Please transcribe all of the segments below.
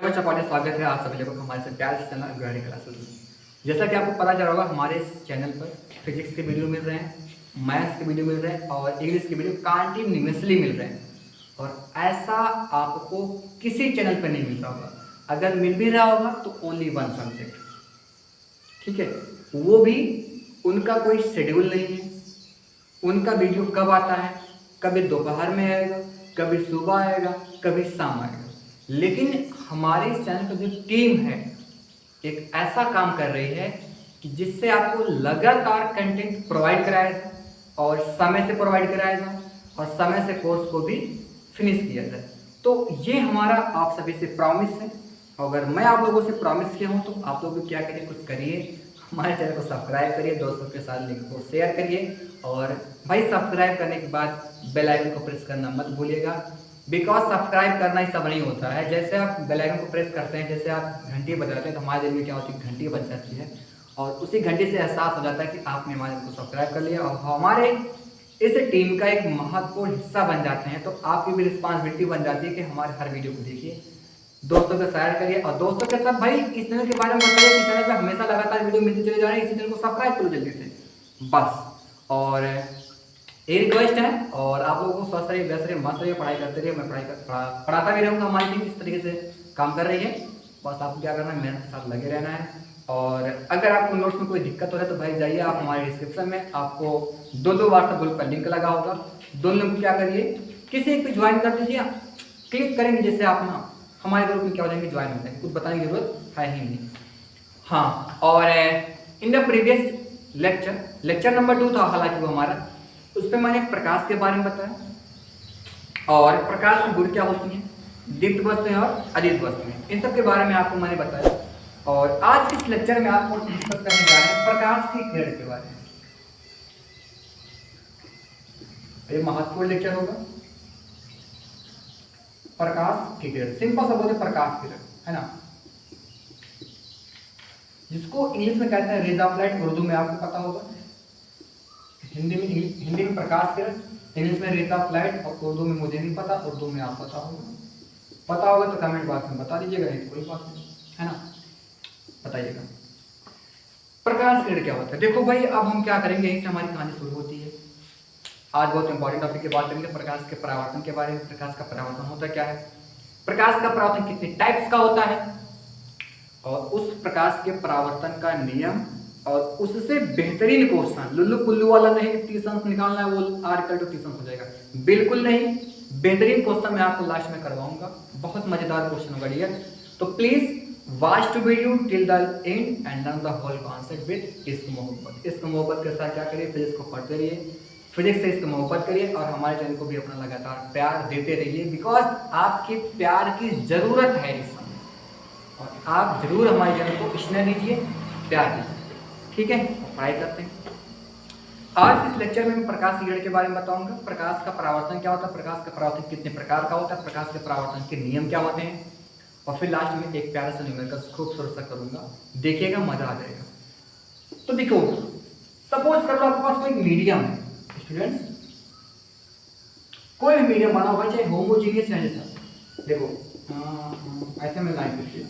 चपाटी स्वागत है आप सभी लोगों का हमारे से प्यार से चैनल ग्लोरी क्लासेस में। जैसा कि आपको पता चला होगा हमारे इस चैनल पर फिजिक्स के वीडियो मिल रहे हैं, मैथ्स के वीडियो मिल रहे हैं और इंग्लिश के वीडियो कंटिन्यूअसली मिल रहे हैं। और ऐसा आपको किसी चैनल पर नहीं मिल रहा होगा। अगर मिल भी रहा होगा तो ओनली वन सब्जेक्ट, ठीक है। वो भी उनका कोई शेड्यूल नहीं है। उनका वीडियो कब आता है, कभी दोपहर में आएगा, कभी सुबह आएगा, कभी शाम आएगा। लेकिन हमारे चैनल की जो टीम है एक ऐसा काम कर रही है कि जिससे आपको लगातार कंटेंट प्रोवाइड कराया जाए और समय से प्रोवाइड कराया जाए और समय से कोर्स को भी फिनिश किया जाए। तो ये हमारा आप सभी से प्रॉमिस है। अगर मैं आप लोगों से प्रॉमिस किया हूँ तो आप लोग भी क्या करिए, कुछ करिए, हमारे चैनल को सब्सक्राइब करिए, दोस्तों के साथ लिंक को शेयर करिए और भाई सब्सक्राइब करने के बाद बेल आइकन को प्रेस करना मत भूलिएगा। बिकॉज सब्सक्राइब करना ही सब नहीं होता है। जैसे आप बेल आइकन को प्रेस करते हैं, जैसे आप घंटी बजाते हैं तो हमारे दिल में क्या होती है, घंटी बज जाती है और उसी घंटी से एहसास हो जाता है कि आपने हमारे को सब्सक्राइब कर लिया और हमारे इस टीम का एक महत्वपूर्ण हिस्सा बन जाते हैं। तो आपकी भी रिस्पॉन्सिबिलिटी बन जाती है कि हमारे हर वीडियो को देखिए, दोस्तों को शेयर करिए और दोस्तों के साथ भाई इस चैनल के बारे में बताइए कि चैनल पे हमेशा लगातार वीडियो मिलते चले जा रहे हैं, इसी चैनल को सब्सक्राइब करो जल्दी से बस। और ये रिक्वेस्ट है और आप लोगों को स्वस्थ रहिए, व्यस्त रहिए, मस्त रहिए, पढ़ाई करते रहिए। मैं पढ़ाता भी रहूँगा। हमारी टीम इस तरीके से काम कर रही है। बस आपको क्या करना है, मेरे साथ लगे रहना है। और अगर आपको नोट्स में कोई दिक्कत हो रहा है तो भाई जाइए आप हमारे डिस्क्रिप्शन में, आपको दो व्हाट्सएप ग्रुप का लिंक लगा होगा। दोनों लिंक क्या करिए, किसी एक पे ज्वाइन कर दीजिए, क्लिक करेंगे जैसे आप ना हमारे ग्रुप में क्या हो जाएंगे, ज्वाइन हो जाएंगे। कुछ बताने की जरूरत है ही नहीं। हाँ, और in the previous lecture number 2 था, हालांकि वो हमारा, उस पर मैंने प्रकाश के बारे में बताया और प्रकाश की गुण क्या होती है, दीप्त वस्तुएं और अदीप्त वस्तुएं, इन सब के बारे में आपको मैंने बताया। और आज इस लेक्चर में आपको डिस्कस करने जा रहे हैं प्रकाश की किरण के बारे में। ये महत्वपूर्ण लेक्चर होगा। प्रकाश की किरण, सिंपल सा बोलते प्रकाश किरण, है ना, जिसको इंग्लिश में कहते हैं रेज ऑफ लाइट, उर्दू में आपको पता होगा। हिंदी में प्रकाश किरण, इंग्लिश में रेज ऑफ लाइट और उर्दू में मुझे नहीं पता, उर्दू में आप पता होगा तो कमेंट बॉक्स में बता दीजिएगा, नहीं कोई बात नहीं, है ना, बताइएगा। प्रकाश किरण क्या होता है, देखो भाई अब हम क्या करेंगे, यहीं से हमारी कहानी शुरू होती है। आज बहुत इंपॉर्टेंट टॉपिक की बात करेंगे, प्रकाश के परावर्तन के बारे में। प्रकाश का परावर्तन होता क्या है, प्रकाश का परावर्तन कितने टाइप्स का होता है और उस प्रकाश के परावर्तन का नियम और उससे बेहतरीन क्वेश्चन, लुल्लू पुल्लू वाला नहीं, ट्यूशन निकालना है वो आर्टिकल टू ट्यूशन हो जाएगा, बिल्कुल नहीं। बेहतरीन क्वेश्चन मैं आपको लास्ट में करवाऊंगा, बहुत मजेदार क्वेश्चन होगा डियर। तो please watch to video till the end and learn the whole concept with इश्क मोहब्बत। इश्क मोहब्बत के साथ क्या करिए, फिजिक्स को पढ़ते रहिए, फिजिक्स से इसको मोहब्बत करिए और हमारे चैनल को भी अपना लगातार प्यार देते रहिए। बिकॉज आपके प्यार की जरूरत है इस समय और आप जरूर हमारे चैनल को स्नेह दीजिए, प्यार दीजिए, ठीक है। पढ़ाई करते हैं। आज इस लेक्चर में मैं प्रकाश की किरण के बारे में बताऊंगा। प्रकाश का परावर्तन क्या होता है, प्रकाश का परावर्तन कितने प्रकार का होता है, प्रकाश के परावर्तन के नियम क्या होते हैं और फिर लास्ट में एक प्यारा सा न्यूमेरिकल खूबसूरत सा करूंगा, देखिएगा, मजा आ जाएगा। तो देखो, सपोज कर लो आपके पास कोई मीडियम है स्टूडेंट्स, कोई भी मीडियम बना होगा, चाहे होमोजीनियस या जैसा, देखो ऐसे में लाइन लिखिए,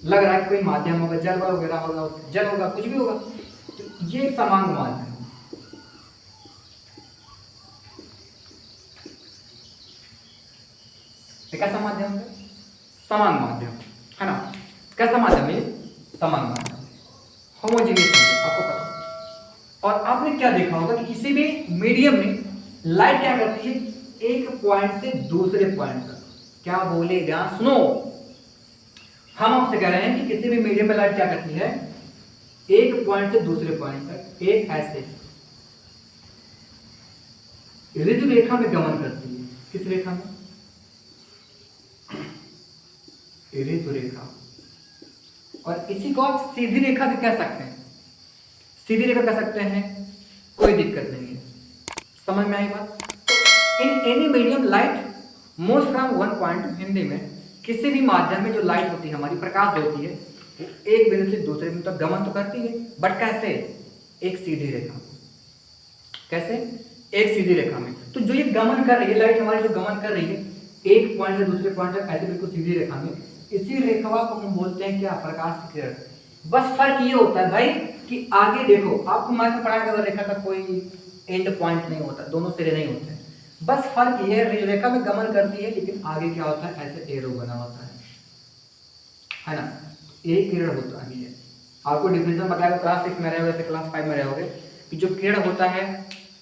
लग रहा है कोई माध्यम होगा, जल वगैरह होगा, जल होगा, कुछ भी होगा, तो ये एक समांग माध्यम है। कैसा माध्यम है, समांग माध्यम, है ना। कैसा माध्यम है, समांग माध्यम, होमोजीनियस, आपको पता। और आपने क्या देखा होगा कि किसी भी मीडियम में लाइट क्या करती है, एक पॉइंट से दूसरे पॉइंट तक, क्या बोले ध्यान सुनो, हम आपसे कह रहे हैं कि किसी भी मीडियम में लाइट क्या करती है, एक पॉइंट से दूसरे पॉइंट तक एक ऐसे ऋतु रेखा में गमन करती है। किस रेखा में, ऋतु रेखा। और इसी को आप सीधी रेखा भी कह सकते हैं, सीधी रेखा कह सकते हैं, कोई दिक्कत नहीं है, समझ में आई बात। तो in any medium light moves from one point, Hindi में किसी भी माध्यम में जो लाइट होती है, हमारी प्रकाश जो होती है, वो एक बिंदु से दूसरे बिंदु तक गमन तो करती है, बट कैसे, एक सीधी रेखा। कैसे, एक सीधी रेखा में। तो जो ये गमन कर रही है लाइट हमारी, जो गमन कर रही है एक पॉइंट से दूसरे पॉइंट तक, ऐसे बिल्कुल सीधी रेखा में, इसी रेखा को हम बोलते हैं क्या, प्रकाश की किरण। बस फर्क ये होता है भाई कि आगे देखो, आपको मैथ में पढ़ाया गया रेखा का कोई एंड पॉइंट नहीं होता, दोनों सिरे नहीं होते हैं। बस फर्क ये है, रेखा में गमन करती है लेकिन आगे क्या होता है, ऐसे एरो बना होता है ना। एक किरण होता है, ये आपको डिफिनेशन बताया क्लास 6 में रहे होगे, क्लास 5 में रहे होगे कि जो किरण होता है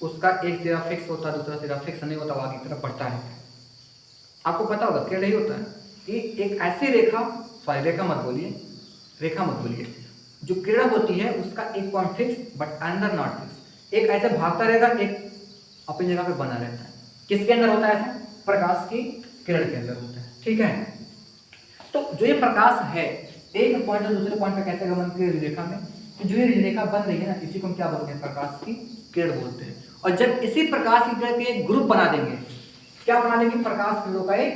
उसका एक सिरा फिक्स होता है, दूसरा सिरा फिक्स नहीं होता, वो आगे की तरफ बढ़ता है। आपको पता होगा किरण यही होता है कि एक ऐसी रेखा, सॉरी रेखा मत बोलिए, रेखा मत बोलिए, जो किरण होती है उसका एक पॉइंट फिक्स बट अंदर नॉट फिक्स, एक ऐसे भागता रहेगा, एक अपनी जगह पे बना रहता है। किसके अंदर होता है ऐसा, प्रकाश की किरण के अंदर होता है, ठीक है। तो जो ये प्रकाश है एक पॉइंट से दूसरे पॉइंट पे कैसे गमन की रेखा में, तो जो ये रेखा बन रही है ना, इसी को हम क्या बोलते हैं, प्रकाश की किरण बोलते हैं। और जब इसी प्रकाश की किरण के एक ग्रुप बना देंगे, क्या बना देंगे, प्रकाश किरणों का एक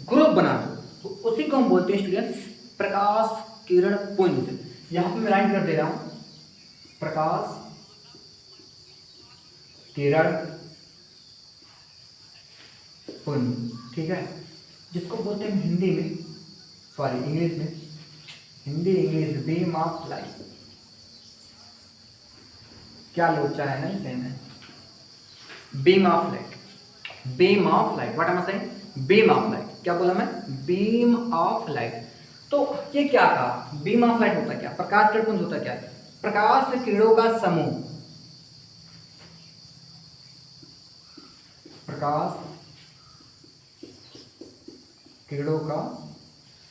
ग्रुप बना दो, तो उसी को हम बोलते हैं स्टूडेंट्स प्रकाश किरण पुंज। यहां पे मैं राइट कर दे रहा हूं, प्रकाश किरण पुंज, ठीक है, जिसको बोलते हैं हिंदी में, सॉरी इंग्लिश में, Hindi English beam of light. क्या लोचा है ना सेम है, beam of light, beam of light, what am I saying, beam of light. क्या बोला मैं, बीम ऑफ लाइट। तो ये क्या कहा, बीम ऑफ लाइट होता क्या, प्रकाश किरण पुंज होता क्या, प्रकाश किरणों का समूह, प्रकाश किरणों का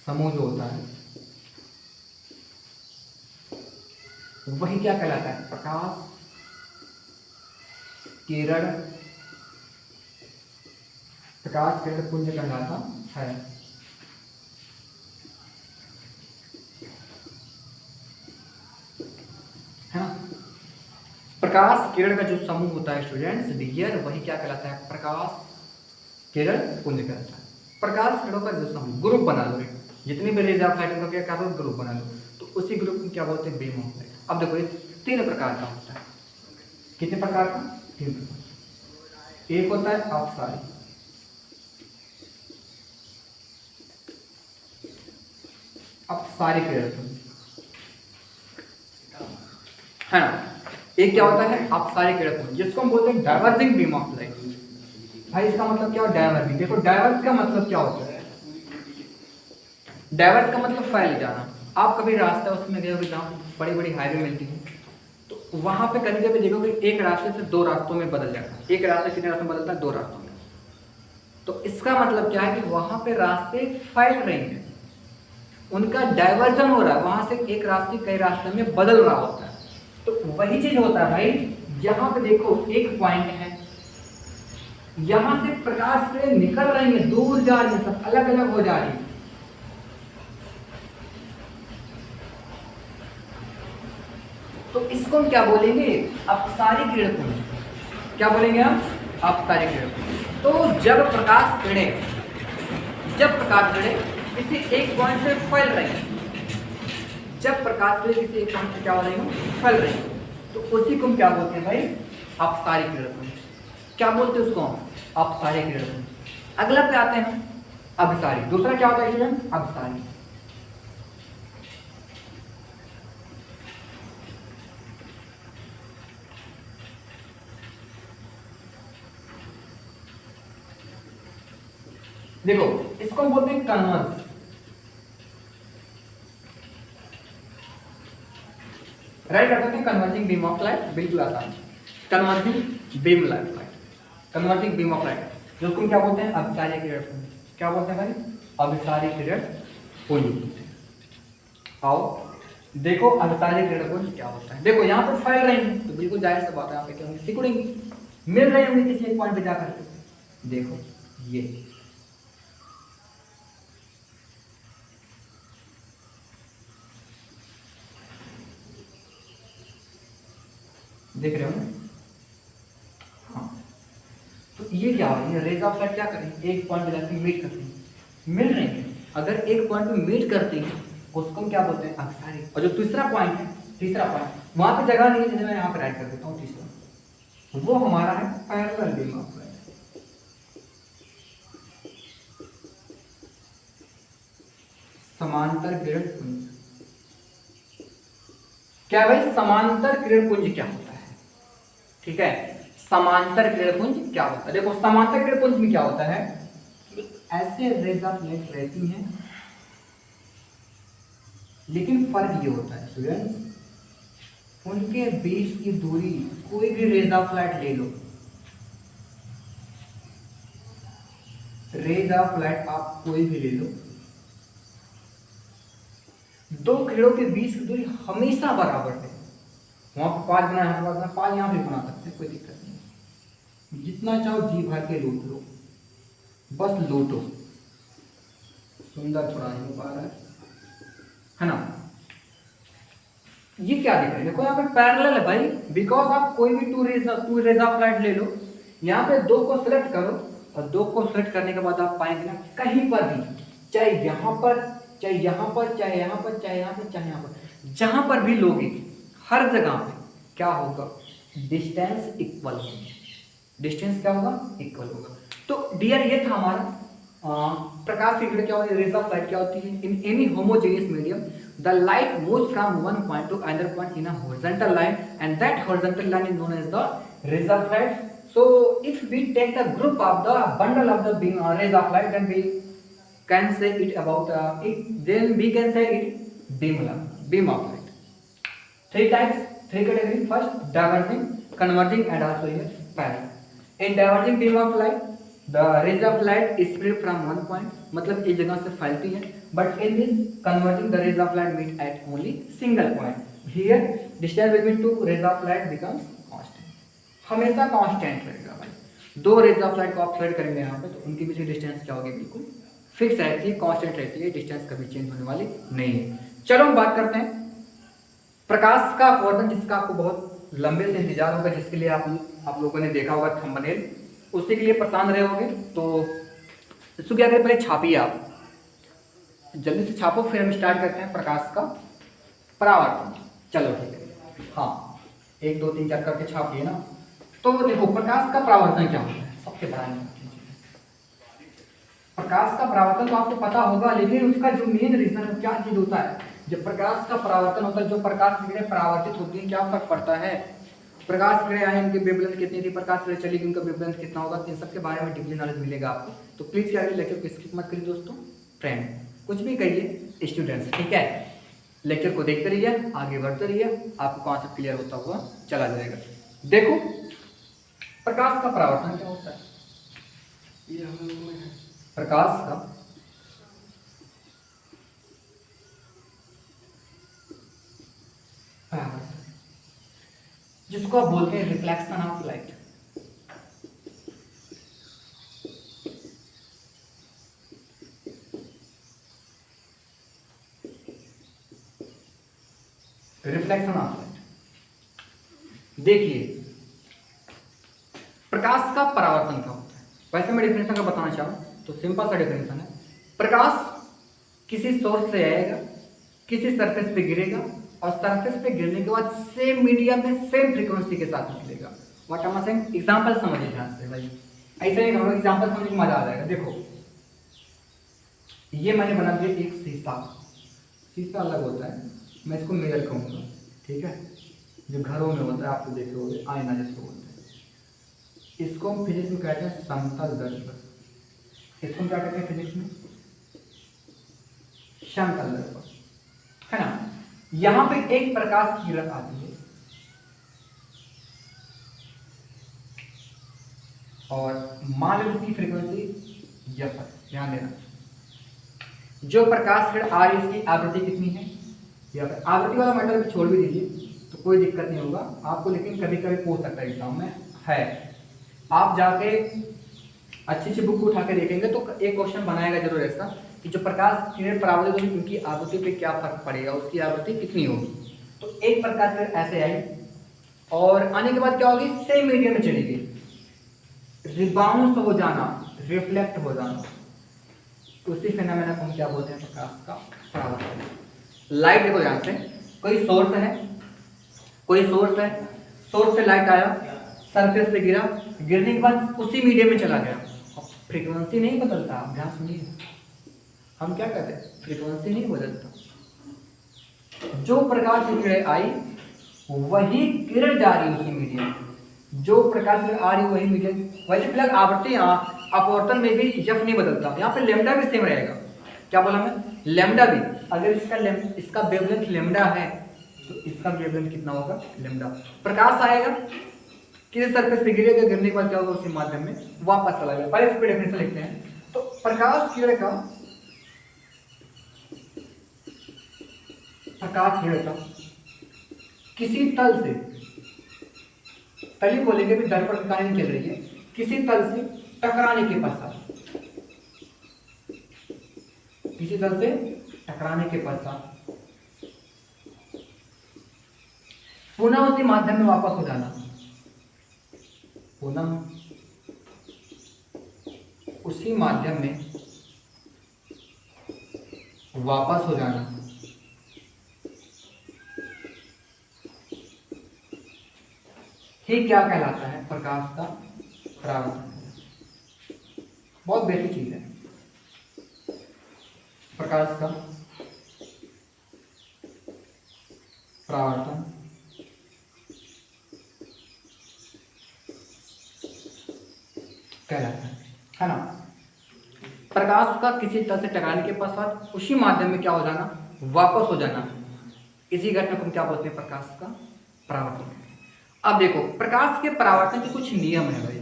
समूह जो होता है वही क्या कहलाता है, प्रकाश किरण, प्रकाश किरण पुंज कहलाता है। है ना, प्रकाश किरण का जो समूह होता है स्टूडेंट्स डियर, वही क्या कहलाता है, प्रकाश किरण पुंज कहलाता है। प्रकाश किरणों का जो समूह, ग्रुप बना लो, जितनी भी रेज ऑफ लाइट का क्या करो, ग्रुप बना लो, तो उसी ग्रुप को क्या बोलते हैं, बीम ऑफ लाइट। अब देखो ये 3 प्रकार का होता है, कितने प्रकार का, 3 प्रकार। एक होता है अपसारी, अपसारी किरण है ना, एक क्या होता है अपसारी किरण जिसको हम बोलते हैं डाइवर्जिंग बीम ऑफ लाइट। भाई इसका मतलब क्या, डाइवर्जिंग। देखो डाइवर्स का मतलब क्या होता है, डाइवर्स का मतलब फैल जाना। आप कभी रास्ता उसमें गए होगे जहाँ बड़ी बड़ी हाईवे मिलती है, तो वहां पे कभी कभी देखोगे एक रास्ते से 2 रास्तों में बदल जाता है। एक रास्ते कितने रास्तों में बदलता है, 2 रास्तों में। तो इसका मतलब क्या है कि वहां पे रास्ते फैल रहे हैं, उनका डाइवर्जन हो रहा है, वहां से एक रास्ते कई रास्ते में बदल रहा होता है। तो वही चीज होता है भाई, यहाँ पे देखो एक पॉइंट है, यहां से प्रकाश किरण निकल रही है, दूर जा रही है, सब अलग अलग हो जा रही है। तो इसको हम क्या बोलेंगे, अपसारी किरण पुंज। क्या बोलेंगे हम, अपसारी किरण पुंज। तो जब प्रकाश किरणें किसी एक पॉइंट से फैल रही है, जब प्रकाश किरणें किसी एक पॉइंट से क्या हो रही है, फैल रही है, तो उसी को हम क्या बोलते हैं भाई, अपसारी किरण पुंज। क्या बोलते हैं उसको हम, अपसारी किरण पुंज। अगला पे आते हैं अभिसारी। दूसरा क्या होता है स्टूडेंट, अभिसारी। देखो इसको हम बोलते हैं कन्वर्स। राइट कर सकते हैं, कन्वर्जिंग बीम ऑफ लाइट, बिल्कुल आसान। Converging beam light, converging beam of light, जो तुम क्या बोलते हैं, अभिसारी किरण पुंज। क्या बोलते हैं भाई, अभिसारी किरण पुंज। आओ देखो अभिसारी किरण पुंज क्या होता है। देखो यहाँ पर फैल रही है, तो बिल्कुल जाहिर सी बात है यहाँ पे क्या होंगे, सिकुड़ेंगे, मिल रहे होंगे किसी एक पॉइंट पे जाकर के। देखो ये देख रहे हो ना, हाँ। तो ये क्या हो रही है, रेज ऑफ लाइट क्या करेंगे, एक पॉइंट पे जाकर मीट करती है, मिल रही है। अगर एक पॉइंट पे मीट करती है उसको हम क्या बोलते हैं, अभिसारी। और जो तीसरा पॉइंट है, तीसरा पॉइंट वहां पे जगह नहीं है, जिसे मैं यहाँ पे राइट कर देता हूँ, तीसरा वो हमारा है पैरेलल बीम ऑफ लाइट। समांतर किरण पुंज। क्या भाई, समांतर किरण पुंज क्या होता है? ठीक है, समांतर किरण पुंज क्या होता है? देखो समांतर किरण पुंज में क्या होता है, ऐसे रेज ऑफ लाइट रहती हैं, लेकिन फर्क ये होता है स्टूडेंट्स, उनके बीच की दूरी, कोई भी रेज ऑफ लाइट ले लो, रेज ऑफ लाइट आप कोई भी ले लो, दो किरणों के बीच की दूरी हमेशा बराबर है। वहां पर 5 बना है, 5 यहां भी बना सकते हैं, कोई दिक्कत नहीं। जितना चाहो जी भर के लूट लो, बस लूटो। सुंदर थोड़ा नहीं हो पा रहा है ना? ये क्या दिख रहा है? देखो यहाँ पे पैरेलल है भाई, बिकॉज आप कोई भी टू रेज ऑफ लाइट ले लो, यहाँ पे दो को सिलेक्ट करो, और दो को सिलेक्ट करने के बाद आप पाएंगे ना, कहीं पर भी, चाहे यहाँ पर, चाहे यहाँ पर, चाहे यहाँ पर, चाहे यहाँ पर, चाहे यहाँ पर, जहां पर भी लोगे, हर जगह पे क्या होगा, डिस्टेंस इक्वल होगा। डिस्टेंस क्या होगा? इक्वल होगा। तो डियर ये था हमारा प्रकाश की किरण क्या होती है, रेज ऑफ लाइट क्या होती है। In any homogeneous medium the light moves from one point to another point in a horizontal line, and that horizontal line is known as the rays of light. So if we take the group of the bundle of the beam, rays of light, then we can say it about it, then we can say it beam of light. Three types, three categories. First, diverging, converging, and also here parallel. In diverging beam of light, the rays of light is spread from one point, मतलब एक जगह से फैलती है, but in this converging the rays of light meet at only single point. Here distance between two rays of light becomes constant. हमेशा constant रहेगा भाई। दो rays of light को आप सेलेक्ट करेंगे यहाँ पे, तो उनके बीच की डिस्टेंस क्या होगी, बिल्कुल फिक्स रहती है, कांस्टेंट रहती है, डिस्टेंस कभी चेंज होने वाली नहीं है। चलो हम बात करते हैं प्रकाश का अपवर्तन, जिसका आपको बहुत लंबे से इंतजार होगा, जिसके लिए आप लोगों ने देखा होगा थंबनेल, उसी के लिए परेशान रहे होंगे। तो इसको क्या करें, पहले छापिए, आप जल्दी से छापो, फिर हम स्टार्ट करते हैं प्रकाश का परावर्तन। चलो ठीक है, हाँ 1 2 3 4 करके छापिए ना। तो देखो प्रकाश का परावर्तन क्या होता है, सबसे बड़ा प्रकाश का परावर्तन तो आपको पता होगा, लेकिन उसका जो मेन रीजन है क्या चीज होता है, जब प्रकाश का परावर्तन होता है, जो प्रकाश की किरणें परावर्तित होती है, क्या फर्क पड़ता है, प्रकाश किरणें आए, इनकी वेवलेंथ कितनी थी, प्रकाश किरणें चली, इनका वेवलेंथ कितना होगा, इन सब के बारे में डीपली नॉलेज मिलेगा आपको। तो प्लीज क्या करिए, लेक्चर को स्किप मत करिए दोस्तों, फ्रेंड कुछ भी कहिए स्टूडेंट्स, ठीक है। लेक्चर को देखते रहिए, आगे बढ़ते रहिए, आपको कॉन्सेप्ट क्लियर होता हुआ चला जाएगा। देखो प्रकाश का परावर्तन क्या होता है, प्रकाश का परावर्तन, जिसको आप बोलते हैं reflection of light. Reflection of light. देखिए प्रकाश का परावर्तन क्या होता है, वैसे मैं डिफिनेशन का बताना चाहूँ तो सिंपल सा डिफिनेशन है, प्रकाश किसी सोर्स से आएगा, किसी सरफेस पे गिरेगा, और सरफेस पे गिरने के बाद सेम मीडियम में सेम फ्रीक्वेंसी के साथ निकलेगा। What am I saying, example समझिए ध्यान से भाई, ऐसे नहीं हम एग्जांपल समझ के मजा आ जाएगा। देखो ये मैंने बना दिया एक शीशा, शीशा अलग होता है, मैं इसको मिरर कहूँगा, ठीक है, जो घरों में होता है, आपको देखे होंगे आईना जिसको बोलते हैं, इसको हम फिजिक्स में कहते हैं समतल दर्पण, इसको क्या कहते हैं फिजिक्स में, समतल दर्पण, है ना। यहां पे एक प्रकाश की किरण आती है, और मान लो इसकी फ्रीक्वेंसी यह पर, ध्यान देना, जो प्रकाश किरण आ रही है इसकी आवृत्ति कितनी है, या फिर आवृत्ति वाला मैटर भी छोड़ भी दीजिए तो कोई दिक्कत नहीं होगा आपको, लेकिन कभी कभी पूछ सकता है एग्जाम में, है आप जाके अच्छी अच्छी बुक उठा के देखेंगे तो एक क्वेश्चन बनाएगा जरूर ऐसा कि जो प्रकाश किरण परावर्तित होगी उनकी आवृत्ति पे क्या फर्क पड़ेगा, उसकी आवृत्ति कितनी होगी। तो एक प्रकाश किरण ऐसे आई और आने के बाद क्या होगी, सेम मीडियम में चली गई, रिबाउंस हो जाना, रिफ्लेक्ट हो जाना, उसी फिनोमेना को हम क्या बोलते हैं, प्रकाश का परावर्तन। लाइट देखो ध्यान से, कोई सोर्स है, कोई सोर्स है, सोर्स से लाइट आया, सरफेस पे गिरा, गिरने के बाद उसी मीडियम में चला गया, फ्रीक्वेंसी नहीं बदलता, आप ध्यान सुनिए, हम क्या कहते हैं, फ्रीक्वेंसी नहीं बदलता। जो प्रकाश की किरण आई वही किरण जा रही है उसी मीडियम में, जो प्रकाश की आ रही वही मीडियम। वैसे फिलहाल आवृत्ति अपवर्तन में भी एफ नहीं बदलता, यहाँ पे लेमडा भी सेम रहेगा। क्या बोला मैं, लेमडा भी, अगर इसका वेवलेंथ लेमडा है तो इसका वेवलेंथ कितना होगा, लेमडा। प्रकाश आएगा किसी सरफेस पे गिरेगा, गिरने के बाद क्या होगा, उसी माध्यम में वापस चला जाएगा। पहले इस पे डेफिनेशन लिखते हैं। तो प्रकाश किरण का किसी तल से, तली बोलेंगे भी दर्पण की कहानी चल रही है, किसी तल से टकराने के पश्चात, किसी तल से टकराने के पश्चात पुनः उसी माध्यम में वापस हो जाना, पुनः उसी माध्यम में वापस हो जाना, ही क्या कहलाता है, प्रकाश का परावर्तन। बहुत बेसिक चीज है प्रकाश का परावर्तन। कहलाता है ना। प्रकाश का किसी तरह से टकराने के पश्चात उसी माध्यम में क्या हो जाना, वापस हो जाना, इसी घटना को हम क्या बोलते हैं, प्रकाश का परावर्तन। अब देखो प्रकाश के परावर्तन के कुछ नियम है भाई,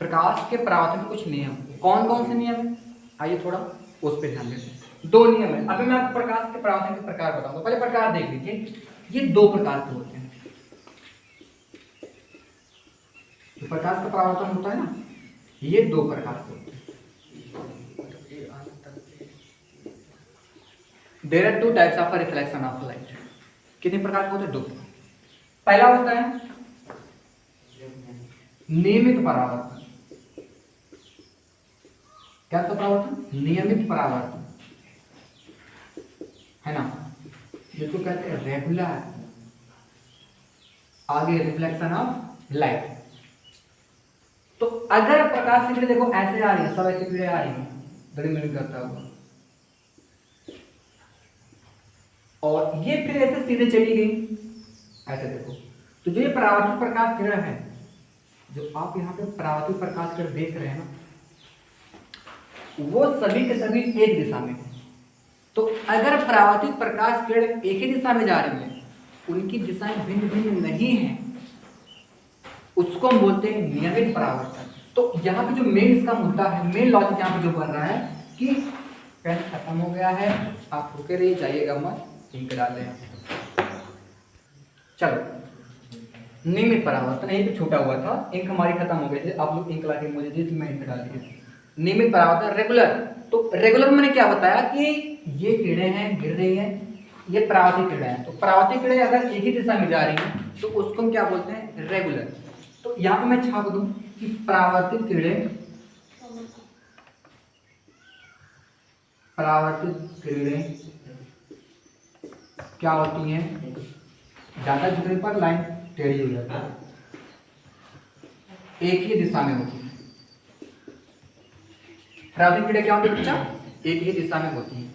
प्रकाश के परावर्तन के कुछ नियम, कौन कौन से नियम है, आइए थोड़ा उस पर ध्यान देते हैं। दो नियम है। अभी मैं आपको प्रकाश के परावर्तन के प्रकार बताऊंगा। पहले प्रकार देख लीजिए, ये दो प्रकार के होते हैं। जो प्रकाश का परावर्तन होता है ना, ये दो प्रकार के होते हैं। There are two types of reflection of light. कितने प्रकार के होते हैं, दो। पहला होता है नियमित परावर्तन। क्या था परावर्तन, नियमित परावर्तन, है ना, जिसको कहते हैं रेगुलर। आगे रिफ्लेक्शन ऑफ लाइट। तो अगर प्रकाश की किरण देखो ऐसे आ रही है, सब ऐसे किरणें आ रही है, बड़ी मिनट करता हुआ, और ये फिर ऐसे सीधे चली गई, ऐसे देखो। तो जो ये परावर्तित प्रकाश किरण है, जो आप यहाँ पे परावर्तित प्रकाश किरण देख रहे हैं ना, वो सभी के सभी एक दिशा में है। तो अगर परावर्तित प्रकाश किरण एक ही दिशा में जा रही है, उनकी दिशाएं भिन्न भिन्न नहीं है, उसको हम बोलते हैं नियमित परावर्तन। तो यहाँ पे जो मेन इसका मुद्दा है, मेन लॉजिक यहाँ पे जो बन रहा है कि पेन खत्म हो गया है, आप रुके रहिए, जाइएगा मत, इंक डाल लें। चलो नियमित परावर्तन यहीं पे छूटा हुआ था, इंक हमारी खत्म हो गई थी, आप लोग इंक लाके मुझे दी, मैं इंक डाल दी। नियमित परावर्तन रेगुलर। तो रेगुलर मैंने क्या बताया कि ये किरणें हैं, गिर रही हैं, ये परावर्तित किरणें हैं। तो परावर्तित किरणें अगर एक ही दिशा में जा रही हैं तो उसको हम क्या बोलते हैं, रेगुलर। तो यहाँ पे मैं छाप दूं कि परावर्तित किरणें, परावर्तित किरणें क्या होती हैं, ज्यादा झुकने पर लाइन टेढ़ी हो जाती है, एक ही दिशा में होती है। परावर्तित किरणें क्या होती है बच्चा, एक ही दिशा में होती है।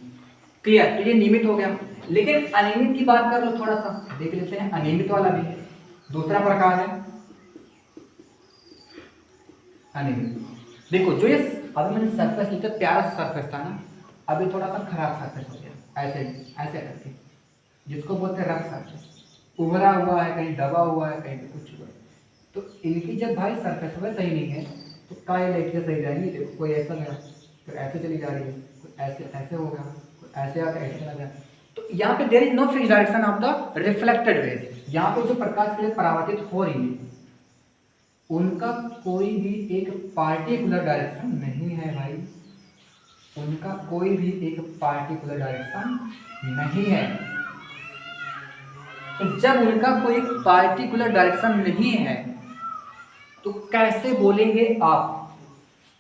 क्लियर। तो ये नियमित हो गया। लेकिन अनियमित की बात कर लो, थोड़ा सा देख लेते हैं, अनियमित वाला भी दूसरा प्रकार है अनियमित। देखो जो ये अभी मैंने सरफेस लिखा, प्यारा सा सरफेस था ना, अभी थोड़ा सा खराब सरफेस हो गया, ऐसे ऐसे करके, जिसको बोलते हैं रफ सरफेस, उभरा हुआ है, कहीं दबा हुआ है, कहीं कुछ हुआ है। तो इनकी जब भाई सरफेस में सही नहीं है तो काय लेके सही जाएंगे। देखो कोई ऐसा लगा, तो ऐसे चली जा रही है, कोई ऐसे ऐसे होगा, कोई ऐसे आकर ऐसे चला जाए। तो यहाँ पे there is no fixed direction of the reflected rays. यहाँ पे जो प्रकाश के लिए परावर्तित हो रही है उनका कोई भी एक पार्टिकुलर डायरेक्शन नहीं है भाई, उनका कोई भी एक पार्टिकुलर डायरेक्शन नहीं है। तो जब उनका कोई पार्टिकुलर डायरेक्शन नहीं है तो कैसे बोलेंगे आप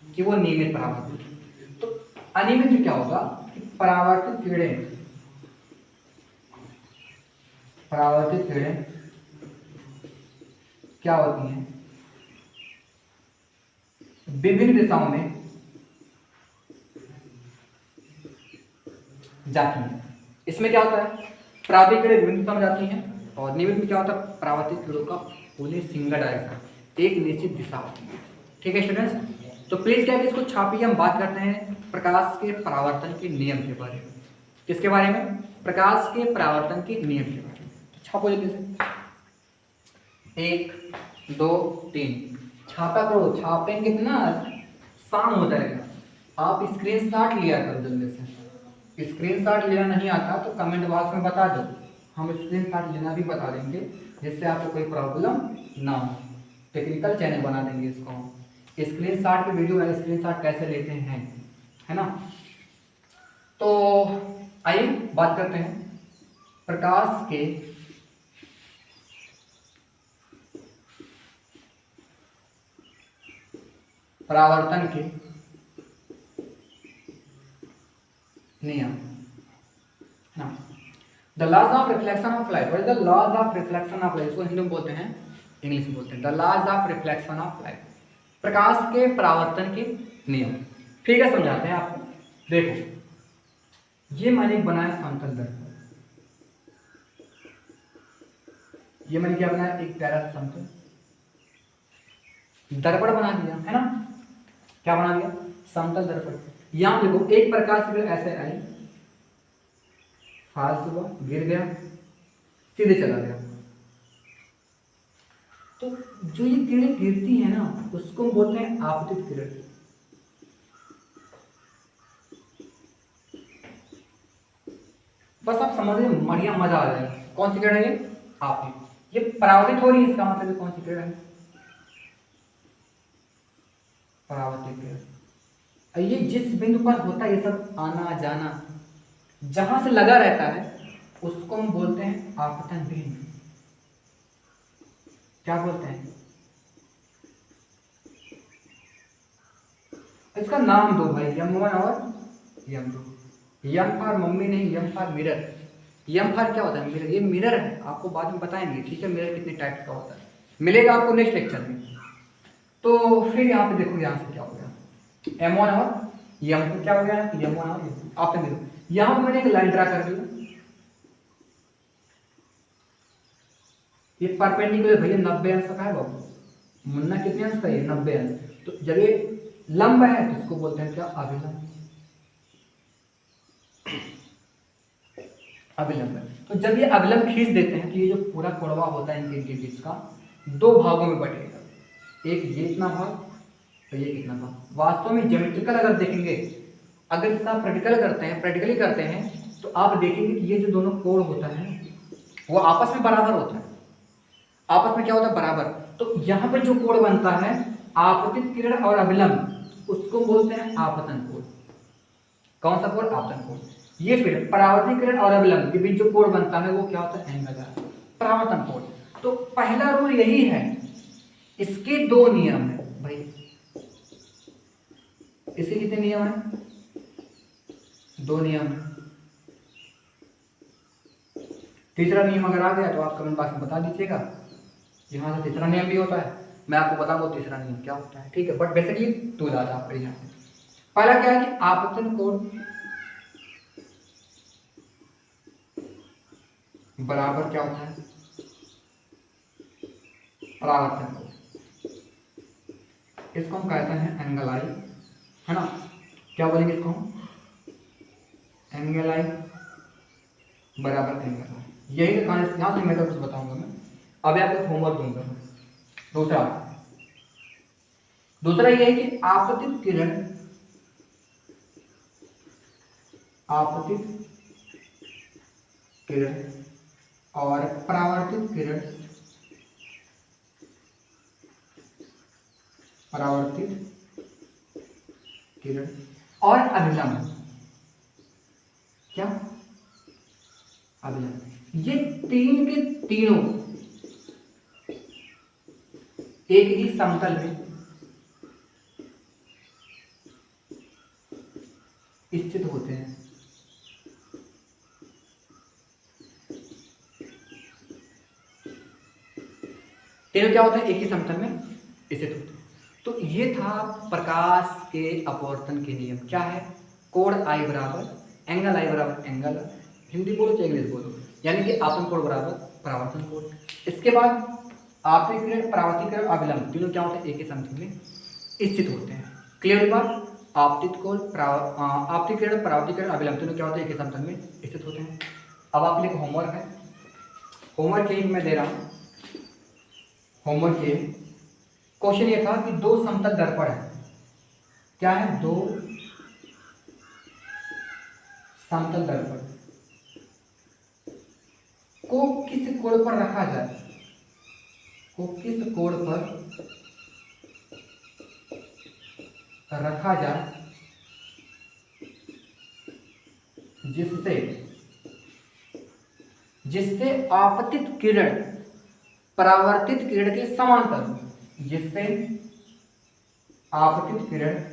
कि वो नियमित परावर्तित। तो अनियमित में क्या होगा कि परावर्तित किरणें, परावर्तित किरणें क्या होती हैं, विभिन्न दिशाओं में जाती हैं। इसमें क्या होता है, परावर्तित किरणें विभिन्न दिशा में जाती हैं और नियमित में क्या होता है, परावर्तित किरणों का ओनली सिंगल डायरेक्शन, एक निश्चित दिशा होती है। ठीक है स्टूडेंट्स, तो प्लीज क्या है, इसको छापिए। हम बात करते हैं प्रकाश के परावर्तन के नियम के बारे में। किसके बारे में, प्रकाश के परावर्तन के नियम के बारे में। तो छापो जल्दी से, 1 2 3 छापा करो। छापेंगे ना शाम हो जाएगा। आप स्क्रीनशॉट लिया करो जल्दी से। स्क्रीनशॉट लेना नहीं आता तो कमेंट बॉक्स में बता दो, हम स्क्रीनशॉट लेना भी बता देंगे, जिससे आपको कोई प्रॉब्लम ना हो। टेक्निकल चैनल बना देंगे इसको हम। स्क्रीनशॉट के वीडियो में स्क्रीनशॉट कैसे लेते हैं, है ना। तो आइए बात करते हैं प्रकाश के परावर्तन के नियम, है ना। The laws of reflection of light, what is the laws of reflection of light, इसको हिंदी में बोलते हैं, इंग्लिश में बोलते हैं the laws of reflection of light, प्रकाश के परावर्तन के नियम। ठीक है, समझाते हैं आपको। देखो, ये मैंने एक बनाया समतल दर्पण, ये मैंने क्या बनाया, एक प्यारा समतल दर्पण बना दिया, है ना। क्या बना दिया, समतल दर्पण। यहां देखो, एक प्रकाश किरण ऐसे आई, फास्ट हुआ, गिर गया, सीधे चला गया। तो जो ये किरणें गिरती है ना, उसको हम बोलते हैं आपतित किरण। बस आप समझ रहे, बढ़िया मजा आ जाएगा। कौन सी किरण है ये, आपतित। ये परावर्तित हो रही है, इसका मतलब ये कौन सी किरण है, परावर्तित किरण। ये जिस बिंदु पर होता है ये सब आना जाना, जहां से लगा रहता है, उसको हम बोलते हैं आपतन बिंदु। क्या बोलते हैं, इसका नाम दो भाई, M1 और M2। M फॉर मम्मी नहीं, M for mirror. M for क्या होता है, मिरर। ये मिरर है, आपको बाद में बताएंगे, ठीक है, मिरर कितने टाइप्स का होता है, मिलेगा आपको नेक्स्ट लेक्चर में। तो फिर यहाँ पे देखो, यहाँ से क्या हो गया, M1 और M2 क्या हो गया, M1 और M2 आपने देखो। यहाँ पे मैंने एक लाइन ड्रा कर दिया, ये परपेंडिकुलर भैया 90 अंश का है बाबू, मुन्ना कितने अंश का है, 90 अंश। तो जब ये लंब है तो इसको बोलते हैं क्या, अभिलंब। अभिलंब। तो जब ये अभिलंब खींच देते हैं तो ये जो पूरा कोणवा होता है इनके बीच का, दो भागों में बटेगा, एक ये इतना भाग और ये कितना भाग। वास्तव में ज्योमेट्रिकल अगर देखेंगे, अगर इसका प्रैक्टिकली करते हैं तो आप देखेंगे कि ये जो दोनों कोण होता है वो आपस में बराबर होता है। आपस में क्या होता है, बराबर। तो यहाँ पे जो कोण बनता है आपतित किरण और अभिलंब, उसको बोलते हैं आपतन कोण। कौन सा कोण, आपतन कोण। ये फिर परावर्तित किरण और अभिलंब के बीच जो कोण बनता है वो क्या होता है, एंगल है, परावर्तन कोण। तो पहला रूल यही है, इसके दो नियम है भाई। इसके कितने नियम है, दो नियम है। तीसरा नियम अगर आ गया तो आप कमेंट बॉक्स में बता दीजिएगा, यहाँ से तीसरा नियम भी होता है, मैं आपको बताऊंगा तीसरा नियम क्या होता है, ठीक है। बट बेसिकली दो लाभ आप यहाँ पे। पहला क्या है कि आपतन कोण बराबर क्या होता है, परावर्तन कोण। इसको हम कहते हैं एंगल आई, है ना। क्या बोलेंगे इसको हम, एंगल आई बराबर एंगल आई। यही यहाँ से मेथड कुछ बताऊंगा मैं, अभी आपको होमवर्क दूंगा मैं। दूसरा ये है कि आपतित किरण और परावर्तित किरण और अभिलंब, क्या, अभिलंब, ये तीन के तीनों एक ही समतल में स्थित होते हैं। तीनों क्या होता है, एक ही समतल में स्थित होते हैं। तो ये था प्रकाश के अपवर्तन के नियम। क्या है, कोण आई बराबर एंगल आई बराबर एंगल, हिंदी बोलो चाहे इंग्लिश बोलो, यानी कि आपतन कोण बराबर परावर्तन कोण। इसके बाद आपतित किरण परावर्तित अभिलंब तीनों क्या होते हैं, एक ही समथि में स्थित होते हैं। क्लियर बात, आपतित कोण आपतित किरण परावर्तित किरण अभिलंब तीनों क्या होते हैं, एक ही समतल में स्थित होते हैं। अब आप लिखो होमवर्क है, होमवर्क के मैं दे रहा हूं, होमवर्क के क्वेश्चन ये था कि दो समतल दर्पण है, क्या है, दो समतल दर्पण को किस कोण पर रखा जाए, को किस कोण पर रखा जाए जिससे आपतित किरण परावर्तित किरण के समांतर हो, जिससे आपतित किरण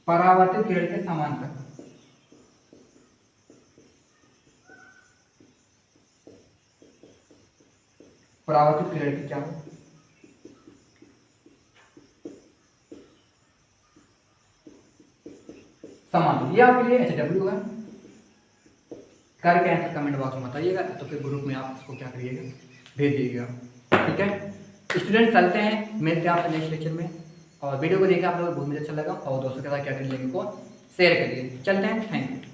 परावर्तित किरण के समांतर, परावर्तित किरण की क्या हो, समांतर। ये आपके लिए HW है, करके आंसर कमेंट बॉक्स में बताइएगा, तो फिर ग्रुप में आप इसको क्या करिएगा, भेज दीजिएगा। ठीक है स्टूडेंट, चलते हैं, मिलते हैं आपसे नेक्स्ट लेक्चर में। और वीडियो को देखकर आप लोगों को बहुत मुझे अच्छा लगा, और दोस्तों के साथ क्या कर लेंगे को शेयर करिए। चलते हैं, थैंक यू।